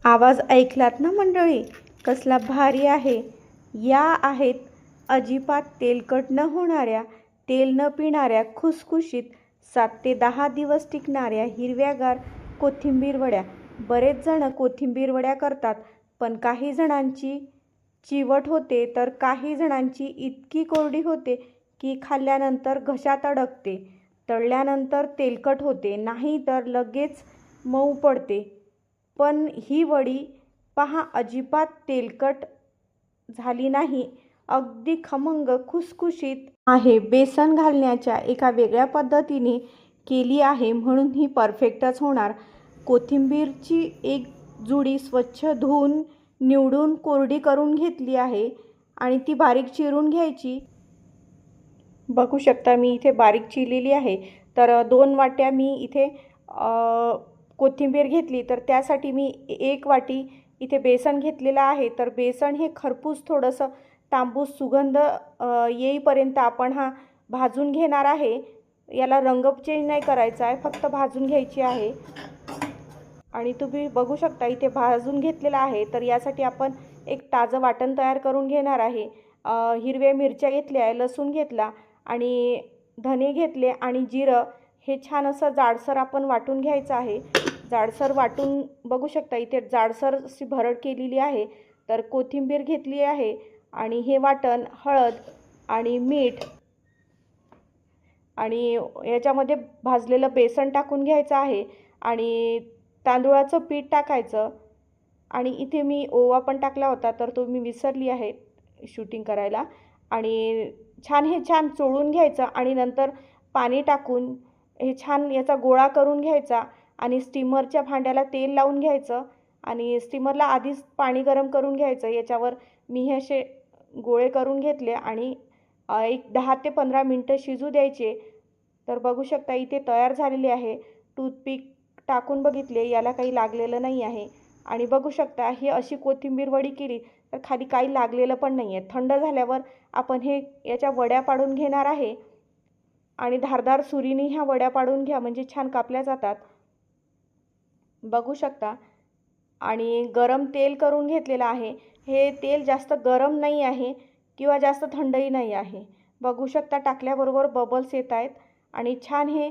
आवाज ऐकलात ना मंडळी, कसला भारी आहे. या आहेत अजिबात तेलकट न होणाऱ्या, तेल न पिणाऱ्या, खुसखुशीत 7 ते 10 दिवस टिकणाऱ्या हिरव्यागार कोथिंबीर वड्या. बरेच जण कोथिंबीर वड्या करतात, पण काही जणांची चिवट होते तर काही जणांची इतकी कोरडी होते की खाल्ल्यानंतर घशात अडकते. तळल्यानंतर तेलकट होते, नाही तर लगेच मऊ पडते. पण ही वडी पहा, अजिबात तेलकट झाली नाही, अगदी खमंग खुसखुशीत आहे. बेसन घालण्याच्या एका वेगळ्या पद्धतीने केली आहे म्हणून ही परफेक्टच होणार. कोथिंबीरची एक जुडी स्वच्छ धुवून निवडून कोरडी करून घेतली आहे आणि ती बारीक चिरून घ्यायची. बघू शकता मी इथे बारीक चिरलेली आहे. तर 2 वाट्या मी इथे कोथिंबीर घेतली, तर त्यासाठी मी 1 वाटी इथे बेसन घेतलेलं आहे. तर बेसन हे खरपूस थोडंसं तांबूस सुगंध येईपर्यंत आपण हा भाजून घेणार आहे. याला रंग चेंज नाही करायचा आहे, फक्त भाजून घ्यायची आहे. आणि तुम्ही बघू शकता इथे भाजून घेतलेला आहे. तर यासाठी आपण एक ताजं वाटण तयार करून घेणार आहे. हिरव्या मिरच्या घेतल्या आहे, लसूण घेतला आणि धने घेतले आणि जिरं हे छान असं जाडसर आपण वाटून घ्यायचं आहे. जाडसर वाटून बघू शकता इथे जाडसर अशी भरड केलेली आहे. तर कोथिंबीर घेतली आहे आणि हे वाटण, हळद आणि मीठ आणि याच्यामध्ये भाजलेलं बेसन टाकून घ्यायचं आहे आणि तांदूळाचं पीठ टाकायचं. आणि इथे मी ओवा पण टाकला होता, तर तो मी विसरली आहे शूटिंग करायला. आणि हे छान चोळून घ्यायचं आणि नंतर पाणी टाकून हे छान याचा गोळा करून घ्यायचा आणि स्टीमरच्या भांड्याला तेल लावून घ्यायचं आणि स्टीमरला आधीच पाणी गरम करून घ्यायचं. याच्यावर मी हे असे गोळे करून घेतले आणि एक 10 ते 15 मिनटं शिजू द्यायचे. तर बघू शकता इथे तयार झालेली आहे. टूथपिक टाकून बघितले, याला काही लागलेलं नाही आहे. आणि बघू शकता ही अशी कोथिंबीर वडी केली तर खाली काही लागलेलं पण नाही आहे. थंड झाल्यावर आपण हे याच्या वड्या पाडून घेणार आहे आणि धारदार सुरीने ह्या वड्या पाडून घ्या, म्हणजे छान कापल्या जातात. बघू शकता. आणि गरम तेल करून घेतलेलं आहे. हे तेल जास्त गरम नाही आहे किंवा जास्त थंडही नाही आहे. बघू शकता टाकल्याबरोबर बबल्स येत आहेत आणि छान हे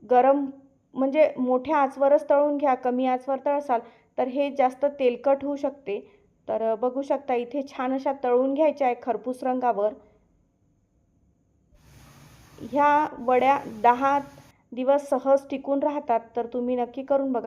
गरम म्हणजे मोठ्या आचवरच तळून घ्या. कमी आचवर तळसाल तर हे जास्त तेलकट होऊ शकते. तर बघू शकता इथे छान अशा तळून घ्यायच्या आहे खरपूस रंगावर. ह्या वड्या 10 दिवस सहज टिकून राहतात, तर तुम्ही नक्की करून बघा.